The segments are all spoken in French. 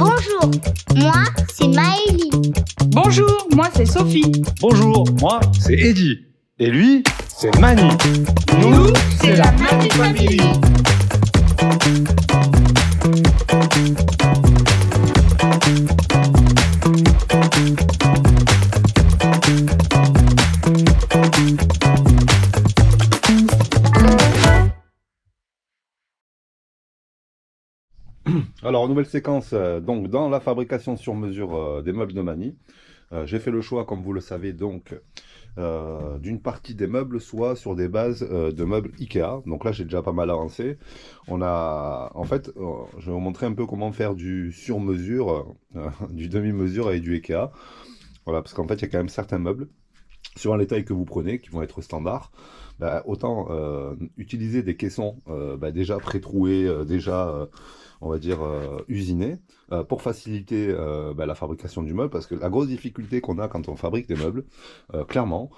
Bonjour, moi c'est Maëlie. Bonjour, moi c'est Sophie. Bonjour, moi c'est Eddy. Et lui, c'est Mani. Nous, c'est la Mani Family. Alors, nouvelle séquence, donc dans la fabrication sur mesure des meubles de Mani. J'ai fait le choix, comme vous le savez, donc d'une partie des meubles, soit sur des bases de meubles Ikea. Donc là, j'ai déjà pas mal avancé. En fait, je vais vous montrer un peu comment faire du sur-mesure, du demi-mesure et du Ikea. Voilà, parce qu'en fait, il y a quand même certains meubles, suivant les tailles que vous prenez, qui vont être standards. Autant utiliser des caissons déjà pré-troués, on va dire, usinés, pour faciliter la fabrication du meuble, parce que la grosse difficulté qu'on a quand on fabrique des meubles, clairement,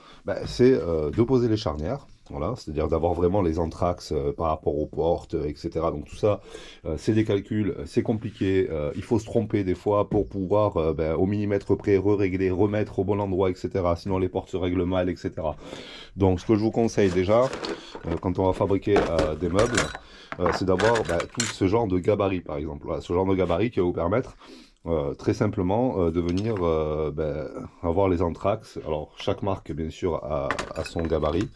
c'est de poser les charnières, voilà, c'est-à-dire d'avoir vraiment les entraxes par rapport aux portes, etc. Donc tout ça, c'est des calculs, c'est compliqué, il faut se tromper des fois pour pouvoir, au millimètre près, régler, remettre au bon endroit, etc. Sinon les portes se règlent mal, etc. Donc ce que je vous conseille déjà, quand on va fabriquer des meubles, c'est d'avoir tout ce genre de gabarit, par exemple. Voilà, ce genre de gabarit qui va vous permettre très simplement de venir avoir les entraxes. Alors chaque marque, bien sûr, a son gabarit.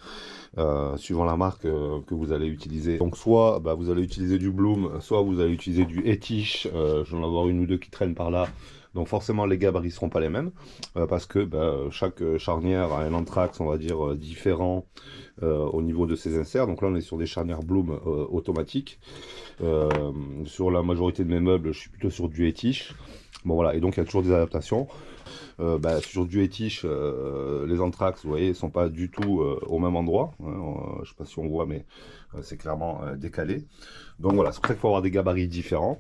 Suivant la marque que vous allez utiliser. Donc soit vous allez utiliser du Bloom, soit vous allez utiliser du Etich. Je vais en avoir une ou deux qui traînent par là. Donc forcément les gabarits ne seront pas les mêmes, parce que chaque charnière a un entraxe, on va dire, différent au niveau de ses inserts. Donc là on est sur des charnières Bloom automatiques. Sur la majorité de mes meubles, je suis plutôt sur du Etich. Bon voilà, et donc il y a toujours des adaptations. Sur du Etich, les entraxes, vous voyez, sont pas du tout au même endroit. Hein, je sais pas si on voit, mais c'est clairement décalé. Donc voilà, c'est pour ça qu'il faut avoir des gabarits différents,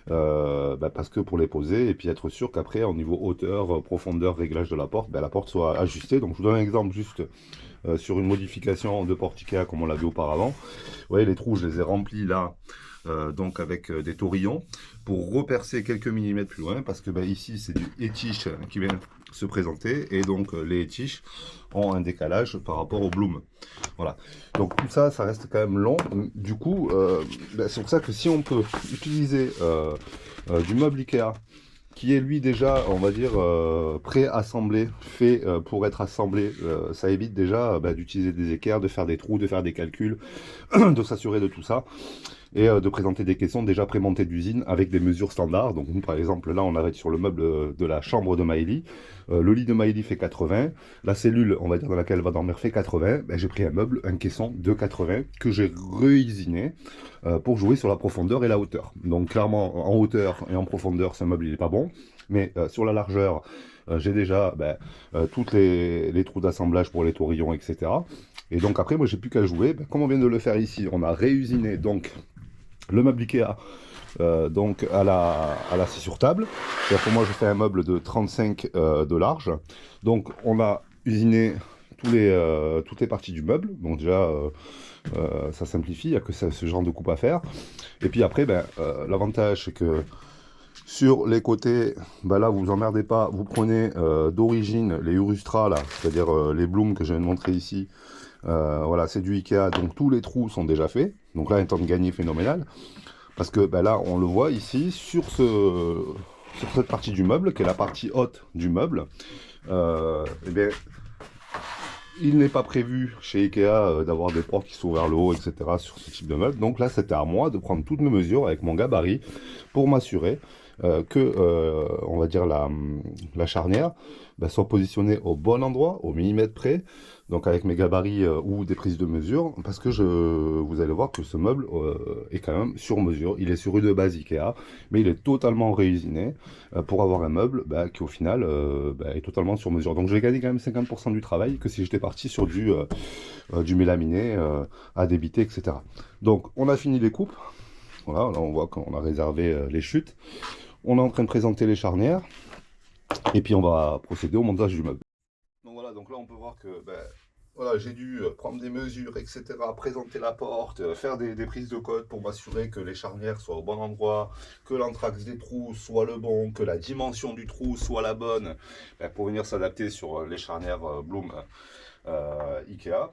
parce que pour les poser, et puis être sûr qu'après, au niveau hauteur, profondeur, réglage de la porte soit ajustée. Donc je vous donne un exemple juste sur une modification de porte Ikea comme on l'a vu auparavant. Vous voyez, les trous, je les ai remplis là. Donc avec des taurillons pour repercer quelques millimètres plus loin, parce que ici c'est du Etich qui vient se présenter, et donc les Etich ont un décalage par rapport au Bloom. Voilà, donc tout ça, ça reste quand même long. Du coup, c'est pour ça que si on peut utiliser du meuble Ikea qui est lui déjà, on va dire, pré-assemblé, fait pour être assemblé, ça évite déjà d'utiliser des équerres, de faire des trous, de faire des calculs, de s'assurer de tout ça, et de présenter des caissons déjà prémontés d'usine avec des mesures standards. Donc nous, par exemple, là on arrête sur le meuble de la chambre de Maëlie. Le lit de Maëlie fait 80, la cellule, on va dire, dans laquelle elle va dormir fait 80. J'ai pris un meuble, un caisson de 80 que j'ai réusiné pour jouer sur la profondeur et la hauteur. Donc clairement, en hauteur et en profondeur, ce meuble il est pas bon, mais sur la largeur, j'ai déjà toutes les trous d'assemblage pour les taurillons, etc. Et donc après, moi j'ai plus qu'à jouer. Comme on vient de le faire ici, on a réusiné donc le meuble Ikea donc à la scie sur table. Pour moi, je fais un meuble de 35 de large. Donc on a usiné toutes les parties du meuble. Donc déjà, ça simplifie, il n'y a que ce genre de coupe à faire. Et puis après, l'avantage, c'est que sur les côtés, là vous vous emmerdez pas, vous prenez d'origine les Urustra, là, c'est-à-dire les Bloom que je viens de montrer ici. Voilà, c'est du Ikea, donc tous les trous sont déjà faits. Donc là, un temps de gagner phénoménal. Parce que là, on le voit ici, sur cette partie du meuble, qui est la partie haute du meuble, il n'est pas prévu chez Ikea d'avoir des portes qui sont vers le haut, etc. sur ce type de meuble. Donc là, c'était à moi de prendre toutes mes mesures avec mon gabarit pour m'assurer que, on va dire, la charnière soit positionnée au bon endroit, au millimètre près, donc avec mes gabarits ou des prises de mesure, parce que vous allez voir que ce meuble est quand même sur mesure. Il est sur une base Ikea, mais il est totalement réusiné pour avoir un meuble qui au final est totalement sur mesure. Donc je vais gagner quand même 50% du travail que si j'étais parti sur du mélaminé à débiter, etc. Donc on a fini les coupes. Voilà, là on voit qu'on a réservé les chutes. On est en train de présenter les charnières. Et puis on va procéder au montage du meuble. Donc voilà, donc là on peut voir que voilà, j'ai dû prendre des mesures, etc., présenter la porte, faire des prises de cote pour m'assurer que les charnières soient au bon endroit, que l'anthrax des trous soit le bon, que la dimension du trou soit la bonne, ben, pour venir s'adapter sur les charnières Bloom Ikea.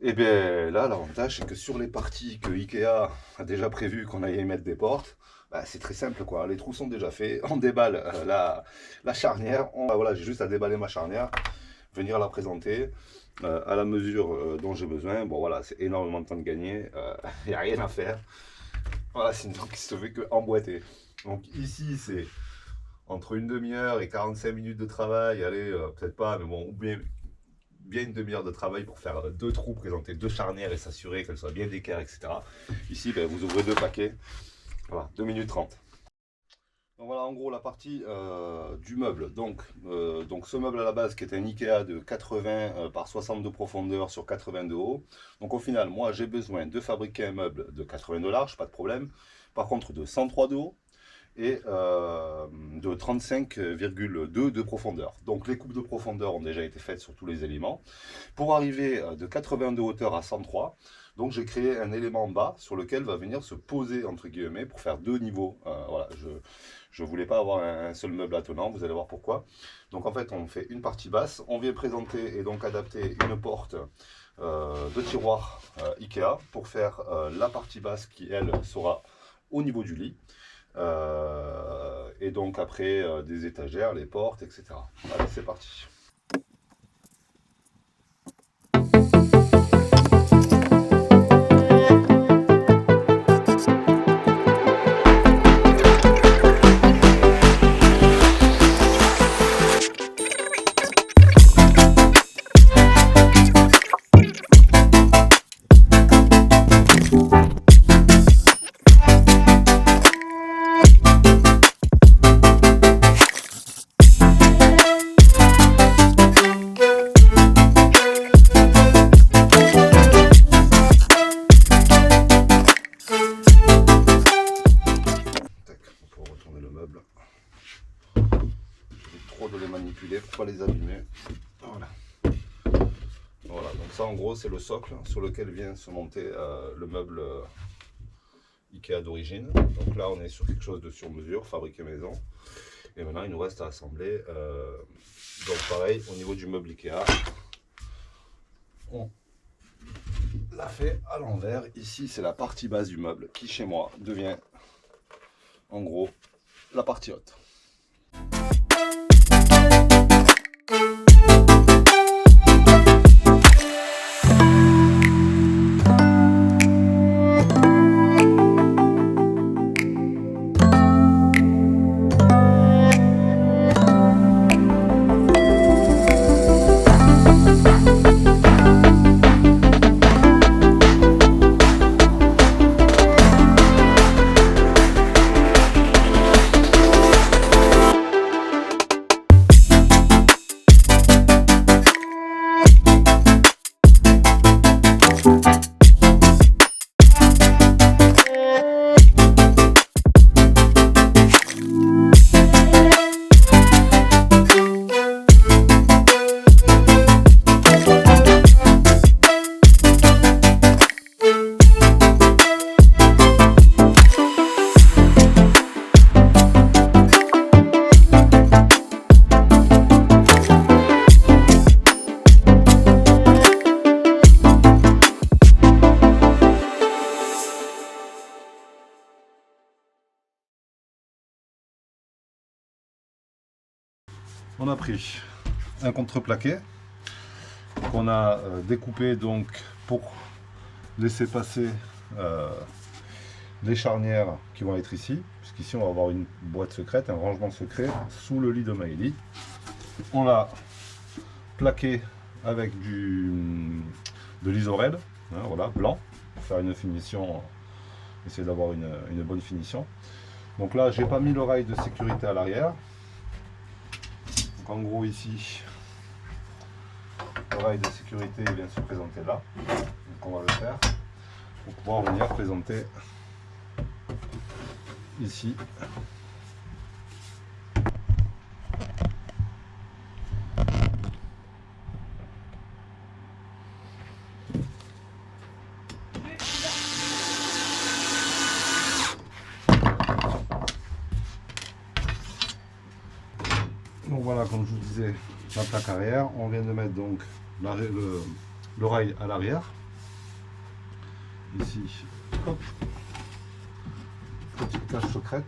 Et bien là, l'avantage, c'est que sur les parties que Ikea a déjà prévu qu'on aille mettre des portes, bah, c'est très simple quoi. Les trous sont déjà faits, on déballe la charnière, voilà, j'ai juste à déballer ma charnière, venir la présenter à la mesure dont j'ai besoin. Bon voilà, c'est énormément de temps de gagner, il n'y a rien à faire. Voilà, sinon il ne se fait que emboîter. Donc ici, c'est entre une demi-heure et 45 minutes de travail, allez, peut-être pas, mais bon, ou bien une demi-heure de travail pour faire 2 trous, présenter 2 charnières et s'assurer qu'elles soient bien d'équerre, etc. Ici, ben, vous ouvrez 2 paquets, voilà, 2 minutes 30. Donc voilà en gros la partie du meuble. Donc ce meuble à la base qui est un Ikea de 80 par 60 de profondeur sur 80 de haut. Donc au final, moi j'ai besoin de fabriquer un meuble de 80 de large, pas de problème. Par contre de 103 de haut et de 35,2 de profondeur. Donc les coupes de profondeur ont déjà été faites sur tous les éléments. Pour arriver de 80 de hauteur à 103, donc j'ai créé un élément bas sur lequel va venir se poser entre guillemets pour faire 2 niveaux. Voilà, je ne voulais pas avoir un seul meuble attenant, vous allez voir pourquoi. Donc en fait on fait une partie basse, on vient présenter et donc adapter une porte de tiroir Ikea pour faire la partie basse qui elle sera au niveau du lit. Et donc après des étagères, les portes, etc. Allez, c'est parti. De les manipuler pour pas les abîmer. Voilà. Voilà, donc ça en gros c'est le socle sur lequel vient se monter le meuble Ikea d'origine. Donc là on est sur quelque chose de sur mesure, fabriqué maison. Et maintenant il nous reste à assembler. Donc pareil au niveau du meuble Ikea, on l'a fait à l'envers. Ici c'est la partie basse du meuble qui chez moi devient en gros la partie haute. On a pris un contreplaqué qu'on a découpé donc pour laisser passer les charnières qui vont être ici, puisqu'ici on va avoir une boîte secrète, un rangement secret sous le lit de Maëlie. On l'a plaqué avec de l'isorel, hein, voilà, blanc, pour faire une finition, essayer d'avoir une bonne finition. Donc là j'ai pas mis le rail de sécurité à l'arrière. En gros ici, le rail de sécurité vient se présenter là. Donc on va le faire pour pouvoir venir présenter ici Donc voilà, comme je vous disais, la plaque arrière. On vient de mettre donc le rail à l'arrière. Ici, hop, petite cache secrète.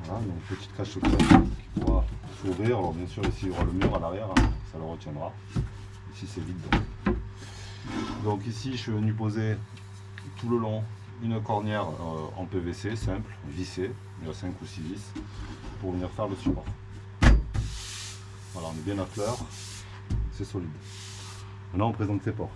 Voilà, donc petite cache secrète qui pourra s'ouvrir. Alors bien sûr ici il y aura le mur à l'arrière, hein, ça le retiendra. Ici c'est vide. Donc ici je suis venu poser tout le long une cornière en PVC simple, vissée, il y a 5 ou 6 vis, pour venir faire le support. Voilà, on est bien à fleur, c'est solide. Maintenant on présente les portes.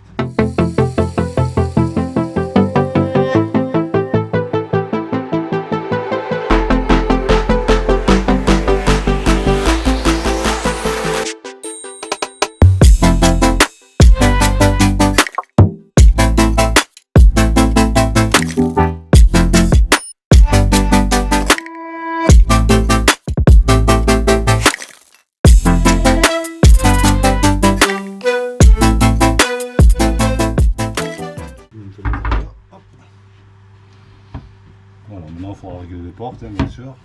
Voilà, maintenant il faudra régler les portes, hein, bien sûr.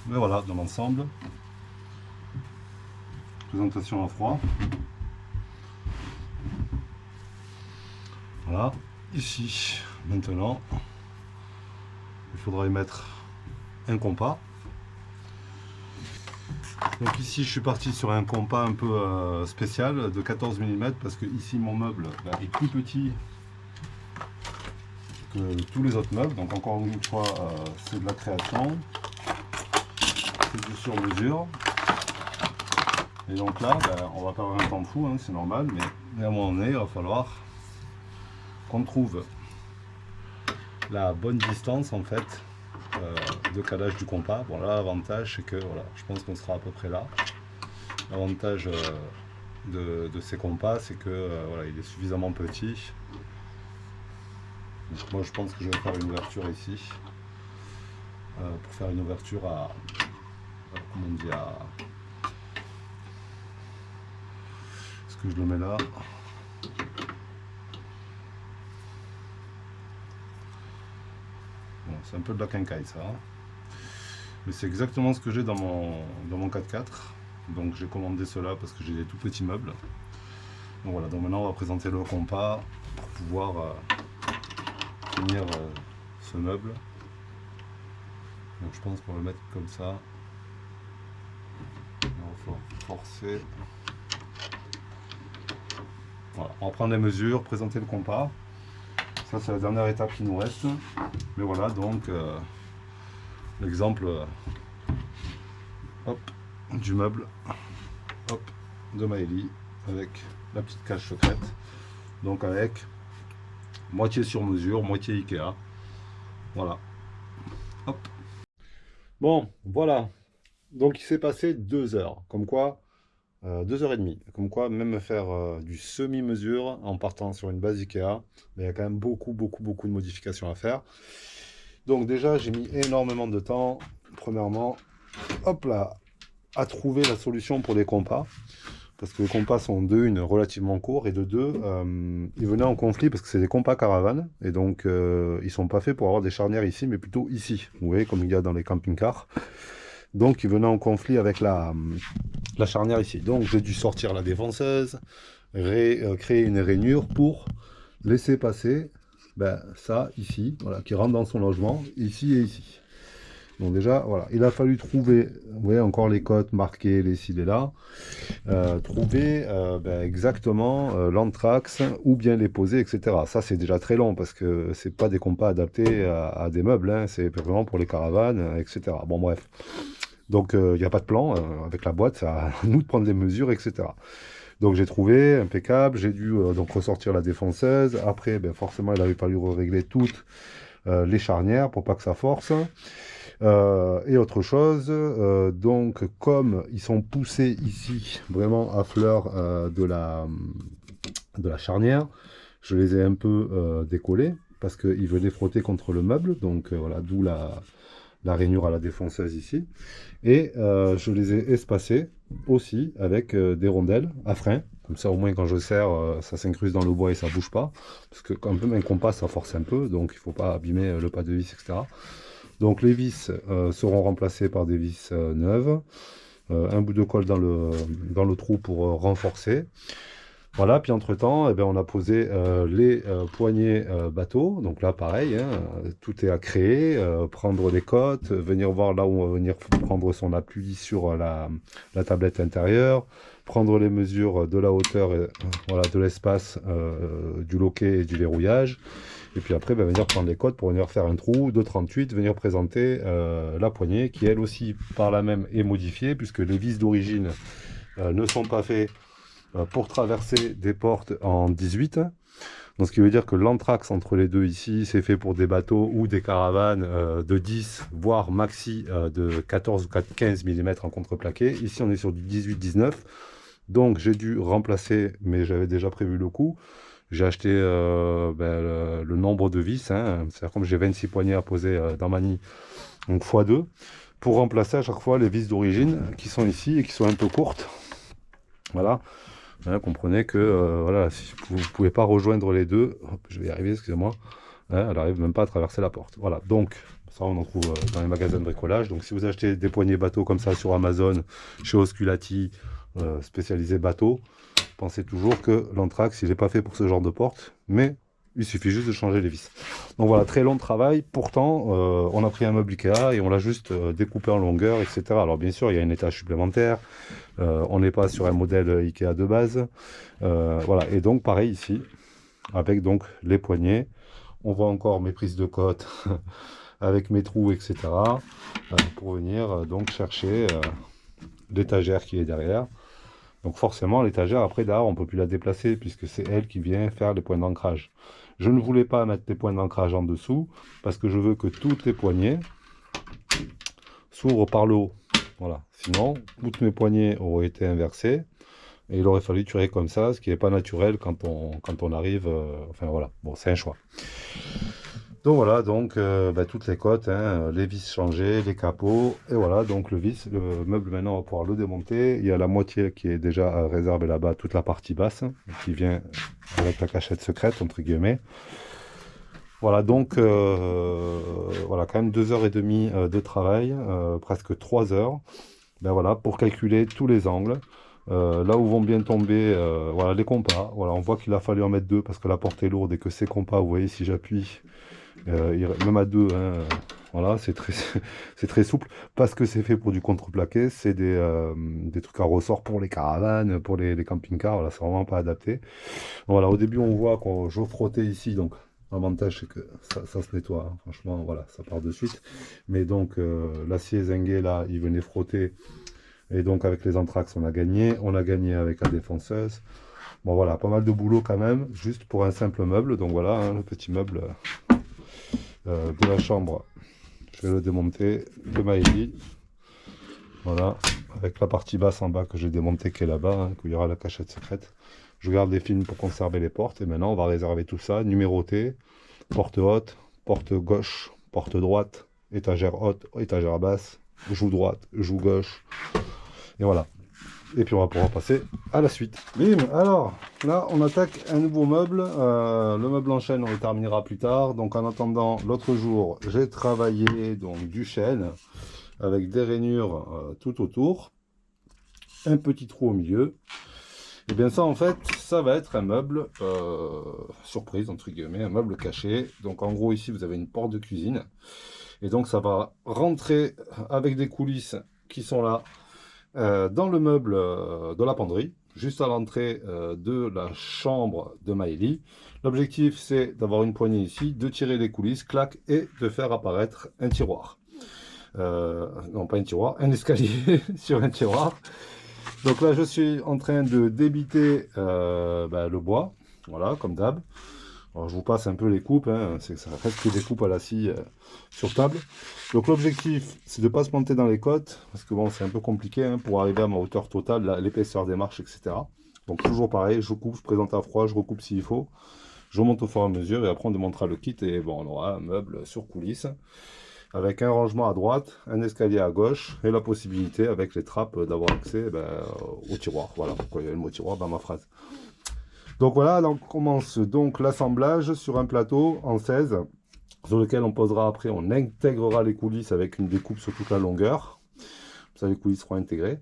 Mais voilà, dans l'ensemble, présentation à froid. Voilà, ici, maintenant, il faudra y mettre un compas. Donc ici, je suis parti sur un compas un peu spécial de 14 mm parce que ici, mon meuble est plus petit que tous les autres meubles. Donc encore une fois, c'est de la création, c'est du sur mesure. Et donc là, on va perdre un temps fou, hein, c'est normal, mais à un moment donné, il va falloir qu'on trouve la bonne distance en fait de calage du compas. Bon là, l'avantage c'est que voilà, je pense qu'on sera à peu près là. L'avantage de ces compas, c'est que voilà, il est suffisamment petit. Donc, moi je pense que je vais faire une ouverture ici pour faire une ouverture à comment on dit, à est-ce que je le mets là? Bon, c'est un peu de la quincaille ça, hein. Mais c'est exactement ce que j'ai dans mon 4x4. Donc j'ai commandé cela parce que j'ai des tout petits meubles. Donc voilà, donc maintenant on va présenter le compas pour pouvoir finir ce meuble. Donc je pense qu'on va le mettre comme ça. On va forcer. Voilà, on va prendre les mesures, présenter le compas. Ça c'est la dernière étape qui nous reste. Mais voilà donc l'exemple du meuble de Maëlie avec la petite cage secrète. Donc avec moitié sur mesure, moitié Ikea. Voilà. Hop. Bon, voilà. Donc il s'est passé 2 heures. Comme quoi, 2h30. Comme quoi, même faire du semi-mesure en partant sur une base Ikea, mais il y a quand même beaucoup de modifications à faire. Donc déjà, j'ai mis énormément de temps, premièrement, hop là, à trouver la solution pour les compas. Parce que les compas sont de une relativement courts et de deux, ils venaient en conflit parce que c'est des compas caravanes. Et donc, ils sont pas faits pour avoir des charnières ici, mais plutôt ici. Vous voyez, comme il y a dans les camping-cars. Donc, ils venaient en conflit avec la charnière ici. Donc, j'ai dû sortir la défonceuse, créer une rainure pour laisser passer ça ici, voilà, qui rentre dans son logement, ici et ici. Donc déjà, voilà, il a fallu trouver, vous voyez encore les côtes marquées, les ci, les là, trouver exactement l'anthrax, où bien les poser, etc. Ça c'est déjà très long parce que c'est pas des compas adaptés à des meubles, hein, c'est vraiment pour les caravanes, etc. Bon bref, donc il n'y a pas de plan, avec la boîte, ça à nous de prendre les mesures, etc. Donc j'ai trouvé impeccable, j'ai dû donc ressortir la défonceuse, après forcément il avait fallu régler toutes les charnières pour pas que ça force. Et autre chose, donc comme ils sont poussés ici vraiment à fleur de la charnière, je les ai un peu décollés parce qu'ils venaient frotter contre le meuble, donc voilà, d'où la rainure à la défonceuse ici. Et je les ai espacés aussi avec des rondelles à frein. Comme ça, au moins, quand je serre, ça s'incruste dans le bois et ça bouge pas. Parce que quand même, un compas, ça force un peu. Donc, il ne faut pas abîmer le pas de vis, etc. Donc, les vis seront remplacées par des vis neuves. Un bout de colle dans le trou pour renforcer. Voilà, puis entre-temps, eh ben, on a posé les poignées bateau. Donc là, pareil, hein, tout est à créer, prendre les cotes, venir voir là où on va venir prendre son appui sur la tablette intérieure, prendre les mesures de la hauteur, voilà, de l'espace, du loquet et du verrouillage. Et puis après, ben, venir prendre les cotes pour venir faire un trou de 38, venir présenter la poignée qui, elle aussi, par là même, est modifiée, puisque les vis d'origine ne sont pas faits pour traverser des portes en 18. Donc ce qui veut dire que l'anthrax entre les deux ici, c'est fait pour des bateaux ou des caravanes de 10, voire maxi de 14 ou 15 mm en contreplaqué. Ici, on est sur du 18-19. Donc j'ai dû remplacer, mais j'avais déjà prévu le coup. J'ai acheté le nombre de vis, hein. C'est-à-dire comme j'ai 26 poignées à poser dans ma nid, donc x2, pour remplacer à chaque fois les vis d'origine qui sont ici et qui sont un peu courtes. Voilà. Hein, comprenez que voilà, si vous ne pouvez pas rejoindre les deux, hop, je vais y arriver, excusez-moi, hein, elle n'arrive même pas à traverser la porte. Voilà, donc ça on en trouve dans les magasins de bricolage. Donc si vous achetez des poignées bateaux comme ça sur Amazon, chez Osculati, spécialisé bateau, pensez toujours que l'anthrax il n'est pas fait pour ce genre de porte, mais il suffit juste de changer les vis. Donc voilà, très long travail. Pourtant, on a pris un meuble Ikea et on l'a juste découpé en longueur, etc. Alors bien sûr, il y a une étage supplémentaire. On n'est pas sur un modèle Ikea de base. Voilà, et donc pareil ici, avec donc les poignées. On voit encore mes prises de côte avec mes trous, etc. Pour venir donc chercher l'étagère qui est derrière. Donc forcément, l'étagère, après, derrière, on ne peut plus la déplacer puisque c'est elle qui vient faire les points d'ancrage. Je ne voulais pas mettre les points d'ancrage en dessous parce que je veux que toutes les poignées s'ouvrent par le haut. Voilà. Sinon, toutes mes poignées auraient été inversées et il aurait fallu tirer comme ça, ce qui n'est pas naturel quand on arrive. Enfin voilà, bon, c'est un choix. Donc voilà, donc toutes les côtes, hein, les vis changées, les capots, et voilà, donc le meuble maintenant on va pouvoir le démonter. Il y a la moitié qui est déjà réservée là-bas, toute la partie basse, qui vient avec la cachette secrète, entre guillemets. Voilà, donc voilà, quand même 2h30 de travail, presque 3 heures, ben voilà, pour calculer tous les angles. Là où vont bien tomber voilà, les compas. Voilà, on voit qu'il a fallu en mettre 2 parce que la porte est lourde et que ces compas, vous voyez, si j'appuie, même à 2, hein, voilà, c'est très souple parce que c'est fait pour du contreplaqué. C'est des trucs à ressort pour les caravanes, pour les camping-cars. Voilà, c'est vraiment pas adapté. Donc, voilà, au début, on voit quand je frottais ici, donc l'avantage c'est que ça se nettoie, hein. Franchement, voilà, ça part de suite. Mais donc l'acier zingué là, il venait frotter. Et donc avec les anthrax, on a gagné avec la défonceuse. Bon voilà, pas mal de boulot quand même, juste pour un simple meuble. Donc voilà, hein, le petit meuble de la chambre. Je vais le démonter, de Maëlie. Voilà, avec la partie basse en bas que j'ai démontée qui est là-bas, hein, où il y aura la cachette secrète. Je garde les films pour conserver les portes. Et maintenant, on va réserver tout ça, numéroté, porte haute, porte gauche, porte droite, étagère haute, étagère basse, joue droite, joue gauche. Et voilà. Et puis on va pouvoir passer à la suite. Bim. Alors, là, on attaque un nouveau meuble. Le meuble en chêne, on le terminera plus tard. Donc en attendant, l'autre jour, j'ai travaillé donc du chêne avec des rainures tout autour. Un petit trou au milieu. Et bien ça, en fait, ça va être un meuble surprise, entre guillemets, un meuble caché. Donc en gros, ici, vous avez une porte de cuisine. Et donc ça va rentrer avec des coulisses qui sont là. Dans le meuble de la penderie, juste à l'entrée de la chambre de Maëlie. L'objectif, c'est d'avoir une poignée ici, de tirer les coulisses, clac, et de faire apparaître un tiroir. Non, pas un tiroir, un escalier sur un tiroir. Donc là, je suis en train de débiter le bois, voilà, comme d'hab. Alors, je vous passe un peu les coupes, hein, ça reste que des coupes à la scie sur table. Donc l'objectif, c'est de ne pas se planter dans les côtes, parce que bon, c'est un peu compliqué hein, pour arriver à ma hauteur totale, l'épaisseur des marches, etc. Donc toujours pareil, je coupe, je présente à froid, je recoupe s'il faut. Je monte au fur et à mesure, et après on démontera le kit, et bon, on aura un meuble sur coulisses. avec un rangement à droite, un escalier à gauche et la possibilité avec les trappes d'avoir accès au tiroir. Voilà pourquoi il y a le mot tiroir dans ma phrase. Donc voilà, on commence donc l'assemblage sur un plateau en 16 sur lequel on posera après, on intégrera les coulisses avec une découpe sur toute la longueur. Ça, les coulisses seront intégrées.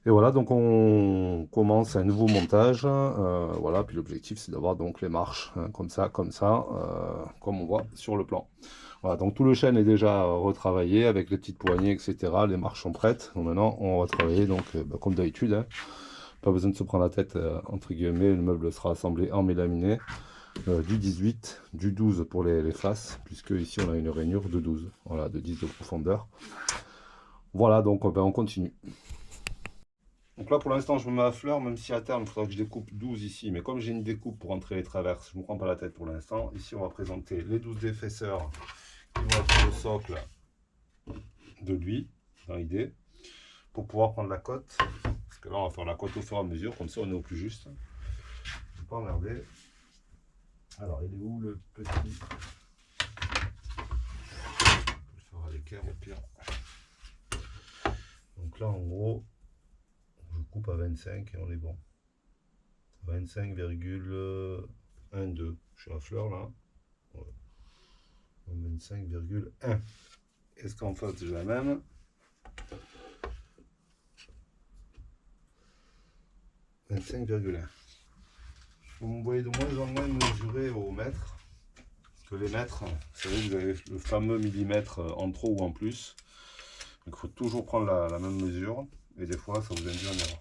Et voilà, donc on commence un nouveau montage. Voilà, puis l'objectif c'est d'avoir donc les marches hein, comme ça, comme on voit sur le plan. Voilà, donc tout le chêne est déjà retravaillé avec les petites poignées, etc. Les marches sont prêtes. Donc maintenant, on va travailler donc comme d'habitude. Hein. Pas besoin de se prendre la tête, entre guillemets. Le meuble sera assemblé en mélaminé. Du 18, du 12 pour les faces, puisque ici on a une rainure de 12. Voilà, de 10 de profondeur. Voilà, donc on continue. Donc là pour l'instant je me mets à fleur, même si à terme il faudra que je découpe 12 ici, mais comme j'ai une découpe pour entrer les traverses, je ne me prends pas la tête pour l'instant. Ici on va présenter les 12 épaisseurs qui vont être le socle de lui, dans l'idée, pour pouvoir prendre la cote, parce que là on va faire la cote au fur et à mesure, comme ça on est au plus juste. Je ne vais pas emmerder. Alors il est où le petit? Je le ferai à l'équerre au pire. Donc là en gros, je coupe à 25 et on est bon. 25,12. Je suis à fleur là. Ouais. 25,1. Est-ce qu'en face j'ai la même? 25,1. Vous me voyez de moins en moins mesurer au mètre. Parce que les mètres, vous savez, vous avez le fameux millimètre en trop ou en plus. Donc il faut toujours prendre la même mesure. Et des fois, ça vous induit en erreur.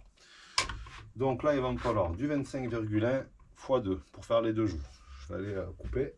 Donc là, il va me falloir du 25,1 x 2 pour faire les deux joues. Je vais aller couper.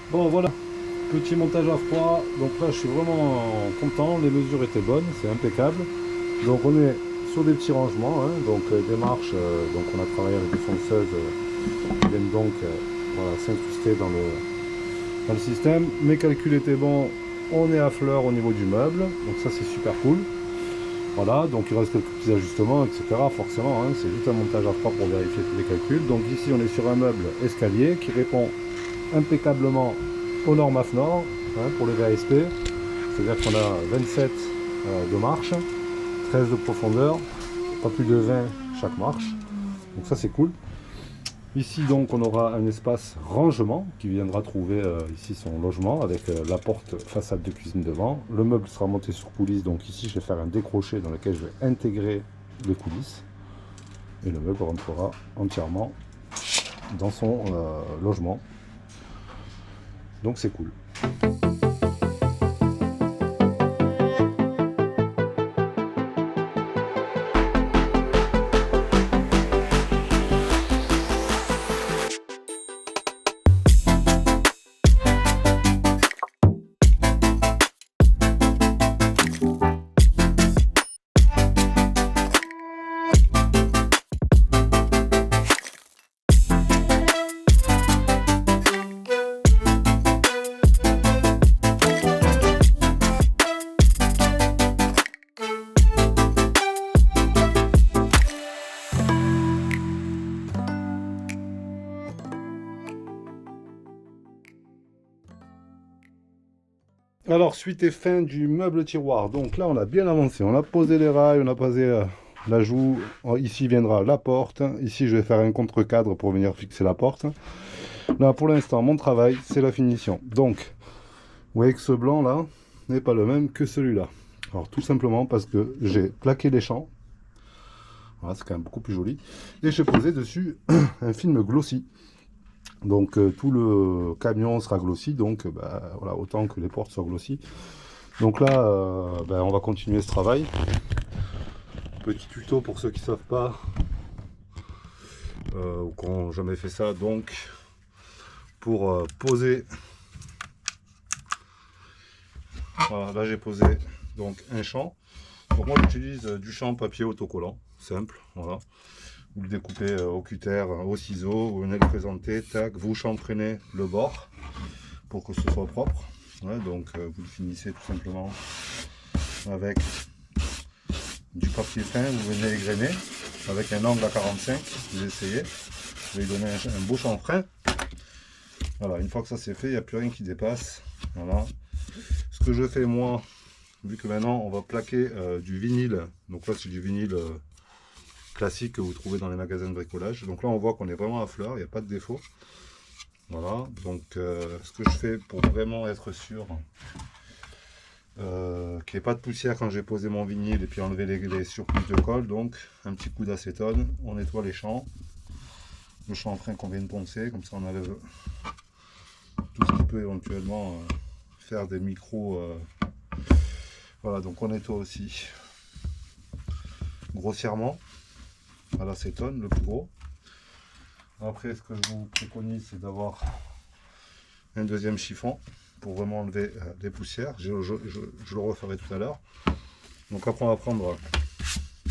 Bon voilà, petit montage à froid, donc là je suis vraiment content, les mesures étaient bonnes, c'est impeccable. Donc on est sur des petits rangements, hein, donc des marches, donc on a travaillé avec des fonceuses qui viennent donc voilà, s'incruster dans le système. Mes calculs étaient bons, on est à fleur au niveau du meuble, donc ça c'est super cool. Voilà, donc il reste quelques petits ajustements, etc. Forcément, hein, c'est juste un montage à froid pour vérifier tous les calculs. Donc ici on est sur un meuble escalier qui répond impeccablement aux normes AFNOR hein, pour le VASP, c'est-à-dire qu'on a 27 de marche, 13 de profondeur, pas plus de 20 chaque marche, donc ça c'est cool. Ici donc on aura un espace rangement qui viendra trouver ici son logement avec la porte façade de cuisine devant. Le meuble sera monté sur coulisses, donc ici je vais faire un décroché dans lequel je vais intégrer les coulisses et le meuble rentrera entièrement dans son logement. Donc c'est cool. Alors, suite et fin du meuble tiroir. Donc là, on a bien avancé. On a posé les rails, on a posé la joue. Ici viendra la porte. Ici, je vais faire un contre-cadre pour venir fixer la porte. Là, pour l'instant, mon travail, c'est la finition. Donc, vous voyez que ce blanc là n'est pas le même que celui-là. Alors, tout simplement parce que j'ai plaqué les champs. Voilà, c'est quand même beaucoup plus joli. Et j'ai posé dessus un film glossy. Donc tout le camion sera glossy, donc bah, voilà, autant que les portes soient glossy. Donc là, bah, on va continuer ce travail. Petit tuto pour ceux qui ne savent pas ou qui n'ont jamais fait ça. Donc pour poser, voilà, là j'ai posé donc un champ. Donc moi j'utilise du champ papier autocollant, simple, voilà. Vous le découpez au cutter, au ciseau, vous venez le présenter, tac, vous chanfreinez le bord pour que ce soit propre. Ouais, donc vous le finissez tout simplement avec du papier fin, vous venez égrainer avec un angle à 45, vous essayez, vous lui donnez un beau chanfrein. Voilà, une fois que ça c'est fait, il n'y a plus rien qui dépasse. Voilà. Ce que je fais moi, vu que maintenant on va plaquer du vinyle, donc là c'est du vinyle classique que vous trouvez dans les magasins de bricolage. Donc là on voit qu'on est vraiment à fleur, il n'y a pas de défaut. Voilà, donc ce que je fais pour vraiment être sûr qu'il n'y ait pas de poussière quand j'ai posé mon vinyle et puis enlever les surcouches de colle, donc un petit coup d'acétone, on nettoie les champs, le chanfrein qu'on vient de poncer, comme ça on enlève tout ce qui peut éventuellement faire des micros. Voilà, donc on nettoie aussi grossièrement à l'acétone, le plus gros. Après, ce que je vous préconise, c'est d'avoir un deuxième chiffon pour vraiment enlever les poussières. Je le referai tout à l'heure. Donc après, on va prendre...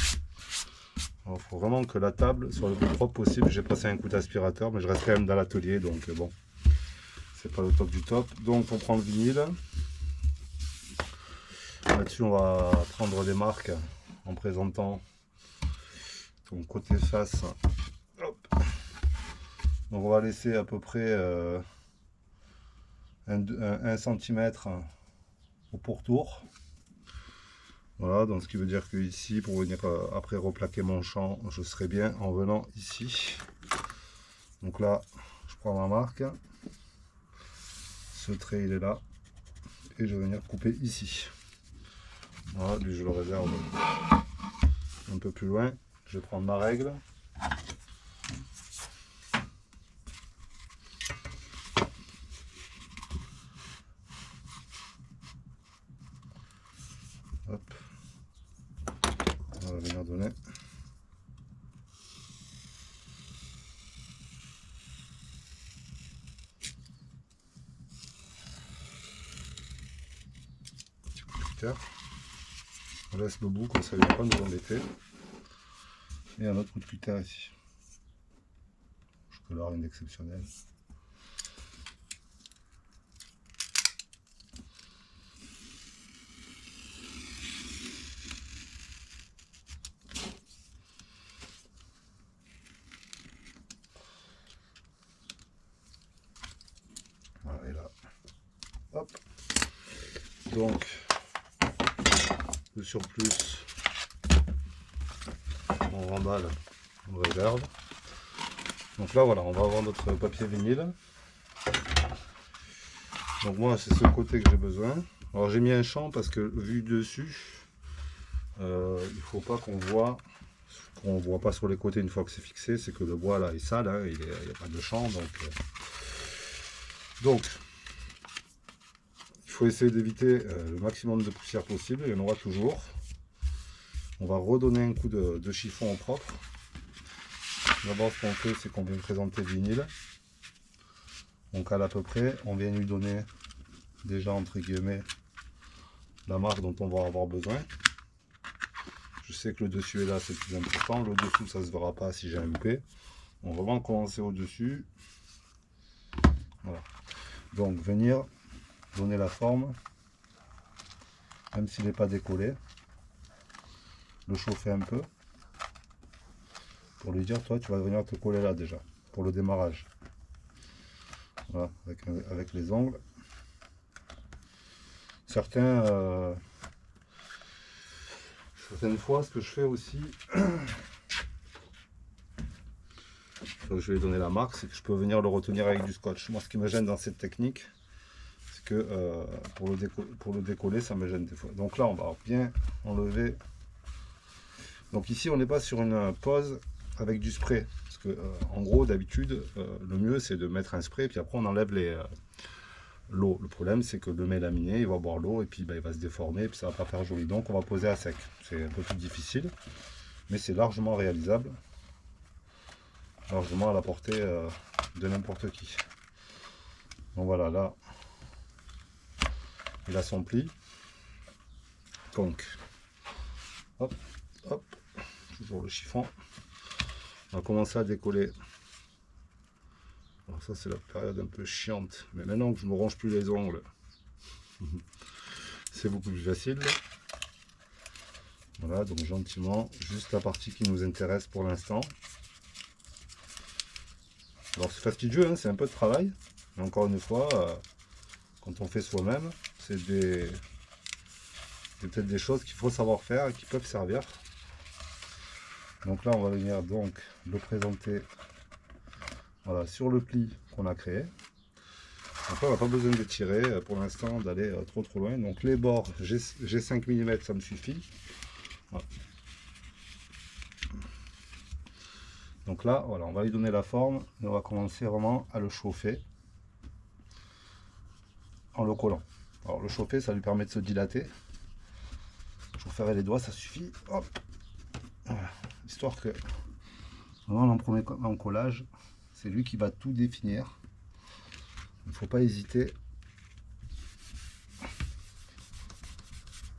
Il faut vraiment que la table soit le plus propre possible. J'ai passé un coup d'aspirateur, mais je reste quand même dans l'atelier, donc bon, c'est pas le top du top. Donc on prend le vinyle. Là-dessus, on va prendre des marques en présentant ton côté face. Hop. Donc on va laisser à peu près 1 cm au pourtour. Voilà, donc ce qui veut dire que ici, pour venir après replaquer mon champ, je serai bien en venant ici. Donc là, je prends ma marque. Ce trait il est là. Et je vais venir couper ici. Voilà, lui je le réserve un peu plus loin. Je vais prendre ma règle. Hop. On va venir donner. Petit coup de cutter. On laisse le bout comme ça il ne va pas nous embêter. Et un autre coup de cutter ici. Je peux l'avoir rien d'exceptionnel. Voilà, et là. Hop. Donc, le surplus, on remballe, on réserve. Donc là, voilà, on va avoir notre papier vinyle. Donc moi, c'est ce côté que j'ai besoin. Alors j'ai mis un champ parce que vu dessus, il faut pas qu'on voit, pas sur les côtés une fois que c'est fixé, c'est que le bois là est sale, hein, il n'y a pas de champ, donc il faut essayer d'éviter le maximum de poussière possible, il y en aura toujours. On va redonner un coup de chiffon au propre. D'abord ce qu'on fait, c'est qu'on vient présenter le vinyle. On cale à peu près, on vient lui donner déjà entre guillemets la marque dont on va avoir besoin. Je sais que le dessus est là, c'est le plus important. Le dessous, ça se verra pas si j'ai un loupé. On va vraiment commencer au dessus. Voilà. Donc venir donner la forme, même s'il n'est pas décollé. Le chauffer un peu pour lui dire toi tu vas venir te coller là déjà pour le démarrage. Voilà, avec les ongles. certaines fois, ce que je fais aussi, donc je vais donner la marque, c'est que je peux venir le retenir avec du scotch. Moi, ce qui me gêne dans cette technique, c'est que pour le décoller, ça me gêne des fois. Donc là, on va bien enlever. Donc ici, on n'est pas sur une pose avec du spray. Parce que, en gros, d'habitude, le mieux, c'est de mettre un spray, puis après, on enlève l'eau. Le problème, c'est que le mélaminé, il va boire l'eau, et puis il va se déformer, et puis ça va pas faire joli. Donc, on va poser à sec. C'est un peu plus difficile, mais c'est largement réalisable. Largement à la portée de n'importe qui. Donc voilà, là, il a son pli. Donc, hop, hop, toujours le chiffon. On va commencer à décoller. Alors ça, c'est la période un peu chiante. Mais maintenant que je ne me ronge plus les ongles, c'est beaucoup plus facile. Voilà, donc gentiment, juste la partie qui nous intéresse pour l'instant. Alors c'est fastidieux, hein, c'est un peu de travail. Mais encore une fois, quand on fait soi-même, c'est peut-être des choses qu'il faut savoir faire et qui peuvent servir. Donc là, on va venir donc le présenter, voilà, sur le pli qu'on a créé. Donc là, on n'a pas besoin de tirer pour l'instant, d'aller trop loin. Donc les bords, j'ai 5 mm, ça me suffit. Voilà. Donc là, voilà, on va lui donner la forme et on va commencer vraiment à le chauffer en le collant. Alors le chauffer, ça lui permet de se dilater. Je vous ferai les doigts, ça suffit. Hop. Voilà. Histoire que vraiment en premier collage, c'est lui qui va tout définir. Il ne faut pas hésiter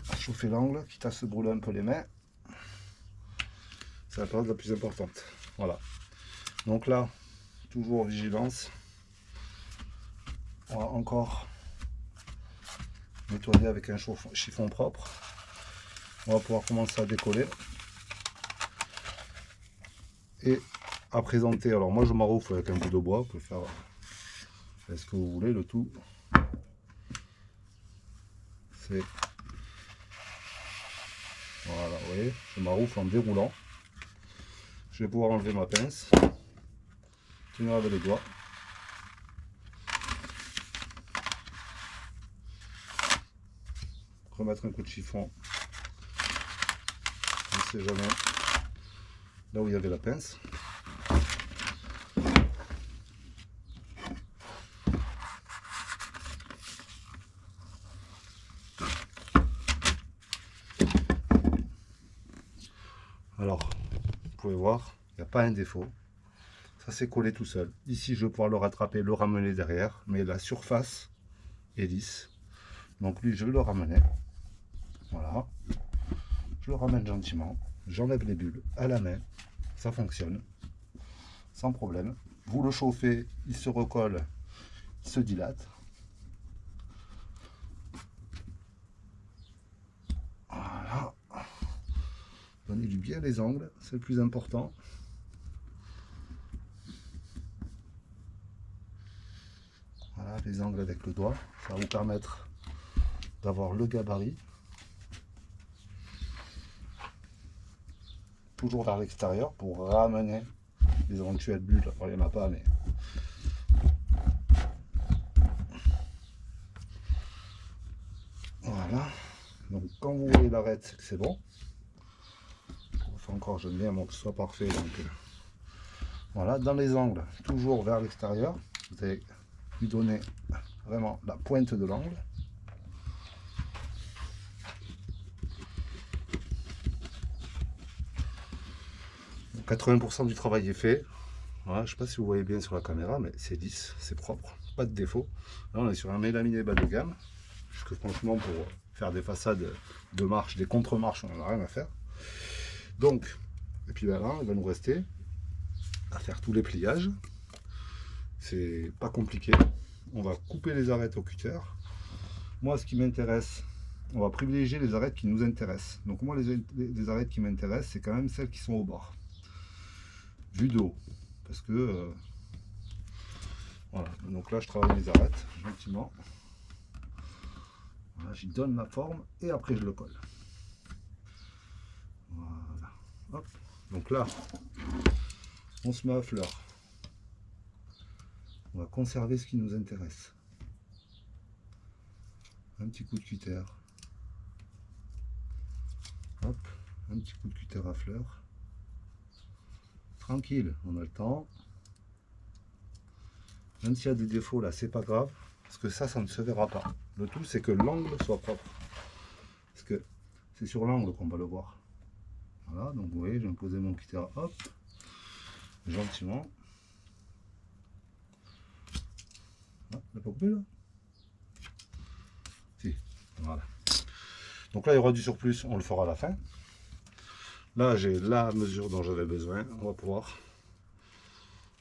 à chauffer l'angle, quitte à se brûler un peu les mains. C'est la partie la plus importante. Voilà. Donc là, toujours vigilance. On va encore nettoyer avec un chiffon propre. On va pouvoir commencer à décoller. Et à présenter. Alors moi je m'arroufle avec un bout de bois. Vous pouvez faire ce que vous voulez. Le tout, c'est... Voilà, vous voyez, je m'arroufle en déroulant. Je vais pouvoir enlever ma pince, tenir avec les doigts. Remettre un coup de chiffon, on ne sait jamais, là où il y avait la pince. Alors, vous pouvez voir, il n'y a pas un défaut. Ça s'est collé tout seul. Ici, je vais pouvoir le rattraper, le ramener derrière, mais la surface est lisse. Donc lui, je vais le ramener. Voilà. Je le ramène gentiment. J'enlève les bulles à la main. Ça fonctionne. Sans problème. Vous le chauffez, il se recolle, il se dilate. Voilà. Donnez-lui bien les angles, c'est le plus important. Voilà, les angles avec le doigt. Ça va vous permettre d'avoir le gabarit. Toujours vers l'extérieur pour ramener les éventuelles bulles. Alors, il n'y en a pas, mais... Voilà. Donc quand vous voyez l'arête, c'est que c'est bon. Encore, j'aime bien que ce soit parfait. Donc, voilà, dans les angles, toujours vers l'extérieur. Vous allez lui donner vraiment la pointe de l'angle. Donc 80% du travail est fait. Voilà, je ne sais pas si vous voyez bien sur la caméra, mais c'est lisse, c'est propre, pas de défaut. Là, on est sur un mélaminé bas de gamme. Puisque franchement, pour faire des façades de marche, des contre-marches, on n'en a rien à faire. Donc, et puis là, il va nous rester à faire tous les pliages. C'est pas compliqué. On va couper les arêtes au cutter. Moi, ce qui m'intéresse, on va privilégier les arêtes qui nous intéressent. Donc moi, les arêtes qui m'intéressent, c'est quand même celles qui sont au bord, vue de haut. Parce que, voilà. Donc là, je travaille les arêtes, gentiment. Voilà, j'y donne la forme et après je le colle. Voilà. Hop. Donc là, on se met à fleur. On va conserver ce qui nous intéresse. Un petit coup de cutter. Hop, un petit coup de cutter à fleur. Tranquille, on a le temps. Même s'il y a des défauts là, c'est pas grave. Parce que ça ne se verra pas. Le tout, c'est que l'angle soit propre. Parce que c'est sur l'angle qu'on va le voir. Voilà, donc vous voyez, j'ai posé mon cutter, hop, gentiment. Ah, il n'a pas coupé là? Si, voilà. Donc là, il y aura du surplus, on le fera à la fin. Là, j'ai la mesure dont j'avais besoin. On va pouvoir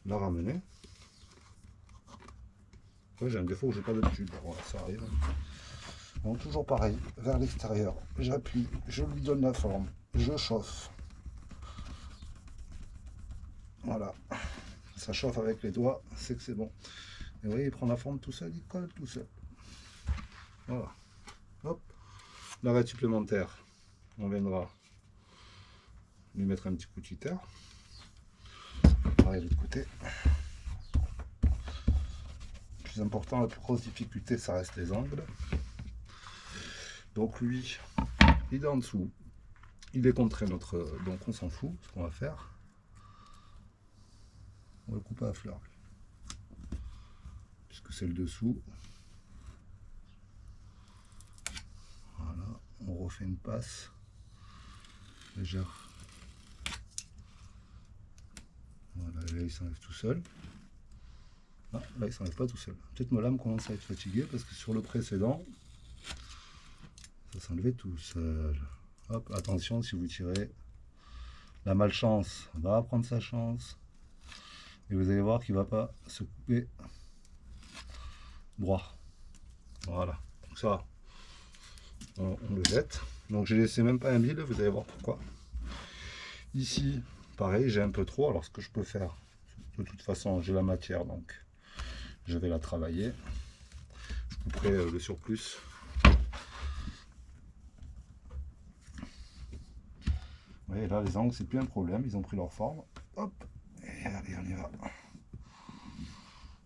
la ramener. Ouais, j'ai un défaut, j'ai pas de tube. Voilà, ça arrive. Bon, toujours pareil, vers l'extérieur. J'appuie, je lui donne la forme, je chauffe. Voilà. Ça chauffe avec les doigts, c'est que c'est bon. Et vous voyez, il prend la forme tout seul, il colle tout seul. Voilà. Hop. L'arrêt supplémentaire, on viendra lui mettre un petit coup de cutter. Pareil de l'autre côté. Le plus important, la plus grosse difficulté, ça reste les angles. Donc lui, il est en dessous. Il est contre notre... Donc on s'en fout, ce qu'on va faire. On va le couper à fleur. Puisque c'est le dessous. Voilà, on refait une passe légère. Voilà, là il s'enlève tout seul. Ah, là il s'enlève pas tout seul. Peut-être ma lame commence à être fatiguée parce que sur le précédent, ça s'enlevait tout seul. Hop, attention si vous tirez. La malchance va prendre sa chance. Et vous allez voir qu'il ne va pas se couper droit. Voilà, donc ça, on le jette. Donc j'ai laissé même pas un mille, vous allez voir pourquoi. Ici, pareil, j'ai un peu trop. Alors ce que je peux faire, de toute façon, j'ai la matière, donc je vais la travailler. Je couperai le surplus. Vous voyez, là, les angles, c'est plus un problème. Ils ont pris leur forme. Hop, et allez, on y va.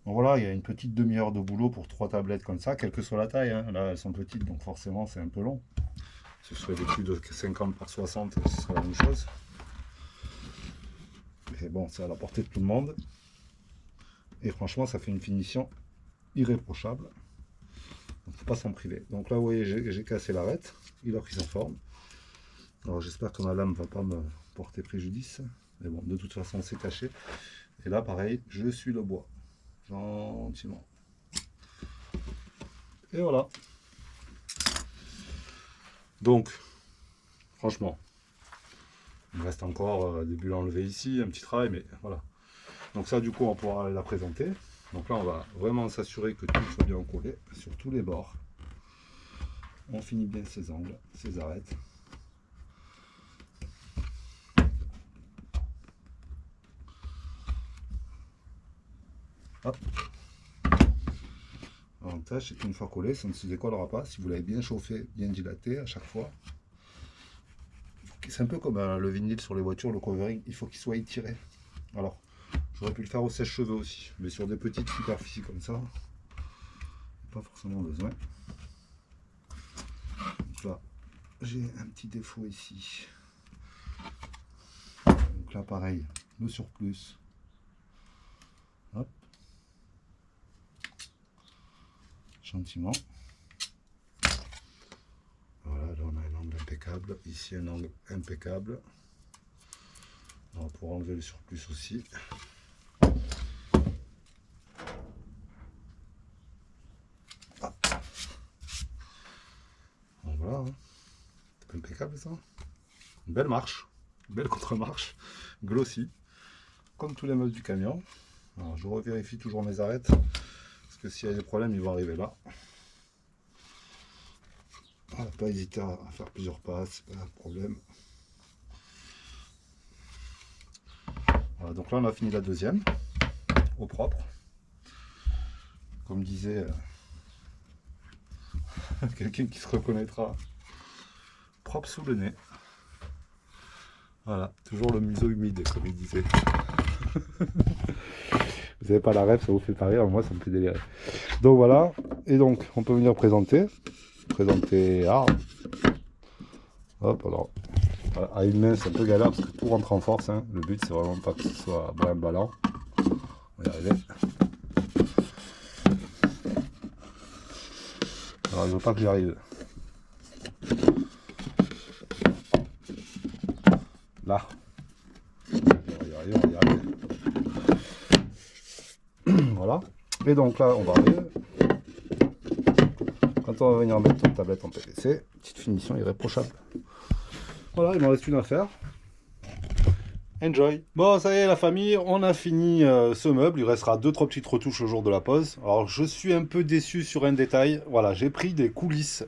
Donc voilà, il y a une petite demi-heure de boulot pour 3 tablettes comme ça, quelle que soit la taille. Hein. Là, elles sont petites, donc forcément, c'est un peu long. Si ce serait des plus de 50 par 60, ce serait la même chose. Mais bon, c'est à la portée de tout le monde. Et franchement, ça fait une finition irréprochable. Donc, faut pas s'en priver. Donc là, vous voyez, j'ai cassé l'arête. Il a pris sa forme. Alors, j'espère que ma lame ne va pas me porter préjudice. Mais bon, de toute façon, c'est caché. Et là, pareil, je suis le bois. Gentiment. Et voilà. Donc, franchement, il me reste encore des bulles à enlever ici, un petit travail, mais voilà. Donc ça, du coup, on pourra la présenter. Donc là, on va vraiment s'assurer que tout soit bien collé sur tous les bords. On finit bien ses angles, ses arêtes. Hop. L'avantage, c'est qu'une fois collé, ça ne se décollera pas. Si vous l'avez bien chauffé, bien dilaté à chaque fois. C'est un peu comme le vinyle sur les voitures, le covering, il faut qu'il soit étiré. Alors, j'aurais pu le faire au sèche-cheveux aussi, mais sur des petites superficies comme ça, pas forcément besoin. Donc là, j'ai un petit défaut ici. Donc là, pareil, le surplus. Hop. Gentiment. Voilà, là on a un angle impeccable. Ici un angle impeccable. On va pouvoir enlever le surplus aussi. Hop. Bon, voilà, hein. C'est impeccable ça. Une belle marche, une belle contre-marche, glossy, comme tous les meubles du camion. Alors, je revérifie toujours mes arêtes, parce que s'il y a des problèmes, ils vont arriver là. Voilà, pas hésiter à faire plusieurs passes, c'est pas un problème. Voilà, donc là on a fini la deuxième, au propre. Comme disait Quelqu'un qui se reconnaîtra. Propre sous le nez. Voilà, toujours le museau humide, comme il disait. Vous n'avez pas la rêve, ça vous fait pas rire, moi ça me fait délirer. Donc voilà, et donc on peut venir présenter. Ah. Hop, alors. Voilà, à une main c'est un peu galère parce que tout rentre en force. Hein. Le but c'est vraiment pas que ce soit brinque-ballant. On va y arriver. Alors je veux pas que j'y arrive. Là. On va y arriver, on va y arriver. Voilà. Et donc là, on va arriver. Quand on va venir mettre notre tablette en PVC, petite finition irréprochable. Voilà, il m'en reste une à faire. Enjoy. Bon, ça y est la famille, on a fini ce meuble. Il restera 2-3 petites retouches le jour de la pause. Alors, je suis un peu déçu sur un détail. Voilà, j'ai pris des coulisses,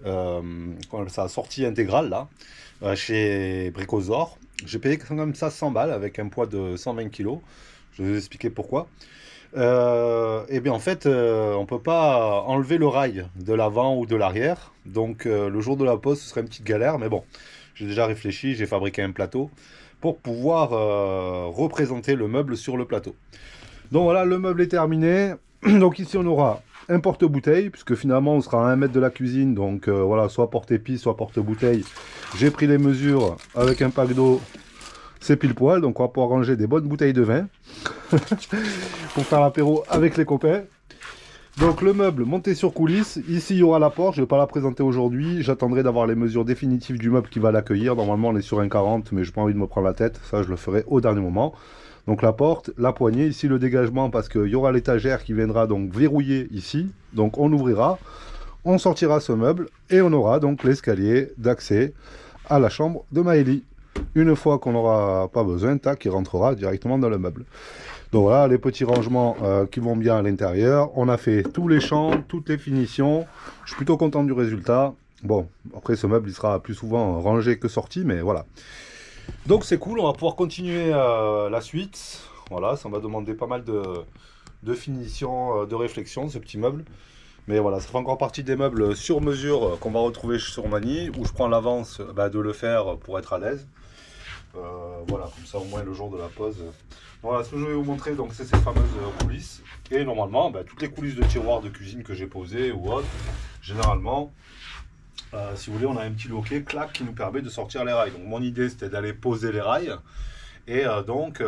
ça a sorti intégrale là, chez Bricosaur. J'ai payé comme ça 100 balles avec un poids de 120 kg. Je vais vous expliquer pourquoi. Et bien en fait, on peut pas enlever le rail de l'avant ou de l'arrière. Donc le jour de la pause, ce serait une petite galère. Mais bon, j'ai déjà réfléchi, j'ai fabriqué un plateau pour pouvoir représenter le meuble sur le plateau. Donc voilà, le meuble est terminé. Donc ici, on aura un porte-bouteille, puisque finalement, on sera à 1 mètre de la cuisine. Donc voilà, soit porte-épices, soit porte-bouteille. J'ai pris les mesures avec un pack d'eau. C'est pile poil, donc on va pouvoir ranger des bonnes bouteilles de vin pour faire l'apéro avec les copains. Donc le meuble monté sur coulisses, ici il y aura la porte, je ne vais pas la présenter aujourd'hui, j'attendrai d'avoir les mesures définitives du meuble qui va l'accueillir. Normalement on est sur un 40, mais je n'ai pas envie de me prendre la tête, ça je le ferai au dernier moment. Donc la porte, la poignée, ici le dégagement parce qu'il y aura l'étagère qui viendra donc verrouiller ici. Donc on ouvrira, on sortira ce meuble et on aura donc l'escalier d'accès à la chambre de Maëlie. Une fois qu'on n'aura pas besoin, tac, il rentrera directement dans le meuble. Donc voilà, les petits rangements qui vont bien à l'intérieur. On a fait tous les champs, toutes les finitions. Je suis plutôt content du résultat. Bon, après ce meuble, il sera plus souvent rangé que sorti, mais voilà. Donc c'est cool, on va pouvoir continuer la suite. Voilà, ça m'a demandé pas mal de finition, de réflexion, ce petit meuble. Mais voilà, ça fait encore partie des meubles sur mesure qu'on va retrouver sur Mani, où je prends l'avance de le faire pour être à l'aise. Voilà, comme ça au moins le jour de la pause. Voilà, ce que je vais vous montrer, donc c'est ces fameuses coulisses. Et normalement, toutes les coulisses de tiroirs de cuisine que j'ai posées ou autres, généralement, si vous voulez, on a un petit loquet, clac, qui nous permet de sortir les rails. Donc mon idée, c'était d'aller poser les rails. Et donc,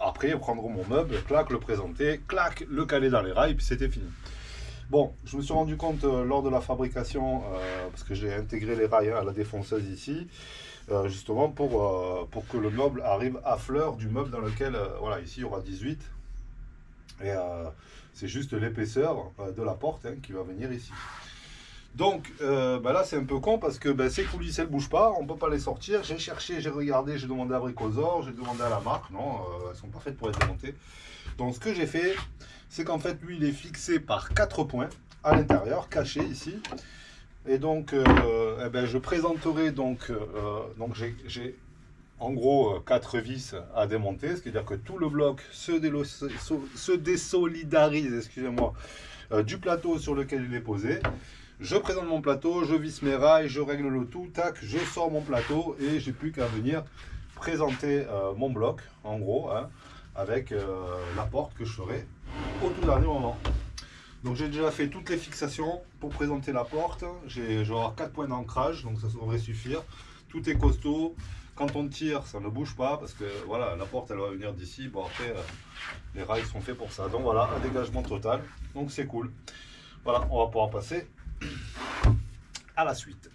après, prendre mon meuble, clac, le présenter, clac, le caler dans les rails, puis c'était fini. Bon, je me suis rendu compte lors de la fabrication, parce que j'ai intégré les rails à la défonceuse ici, justement pour que le meuble arrive à fleur du meuble dans lequel, voilà, ici il y aura 18. Et c'est juste l'épaisseur de la porte qui va venir ici. Donc là c'est un peu con parce que ces coulisses elles ne bougent pas, on ne peut pas les sortir. J'ai cherché, j'ai regardé, j'ai demandé à Bricosaur, j'ai demandé à la marque, non, elles ne sont pas faites pour être démontées. Donc ce que j'ai fait, c'est qu'en fait lui il est fixé par 4 points à l'intérieur, cachés ici. Et donc je présenterai donc j'ai en gros 4 vis à démonter, c'est-à-dire que tout le bloc se désolidarise, excusez-moi, du plateau sur lequel il est posé. Je présente mon plateau, je visse mes rails, je règle le tout, tac, je sors mon plateau et j'ai plus qu'à venir présenter mon bloc, en gros, avec la porte que je ferai au tout dernier moment. Donc j'ai déjà fait toutes les fixations pour présenter la porte. Je vais avoir 4 points d'ancrage, donc ça devrait suffire. Tout est costaud. Quand on tire, ça ne bouge pas parce que voilà, la porte elle va venir d'ici. Bon après, les rails sont faits pour ça. Donc voilà, un dégagement total. Donc c'est cool. Voilà, on va pouvoir passer à la suite.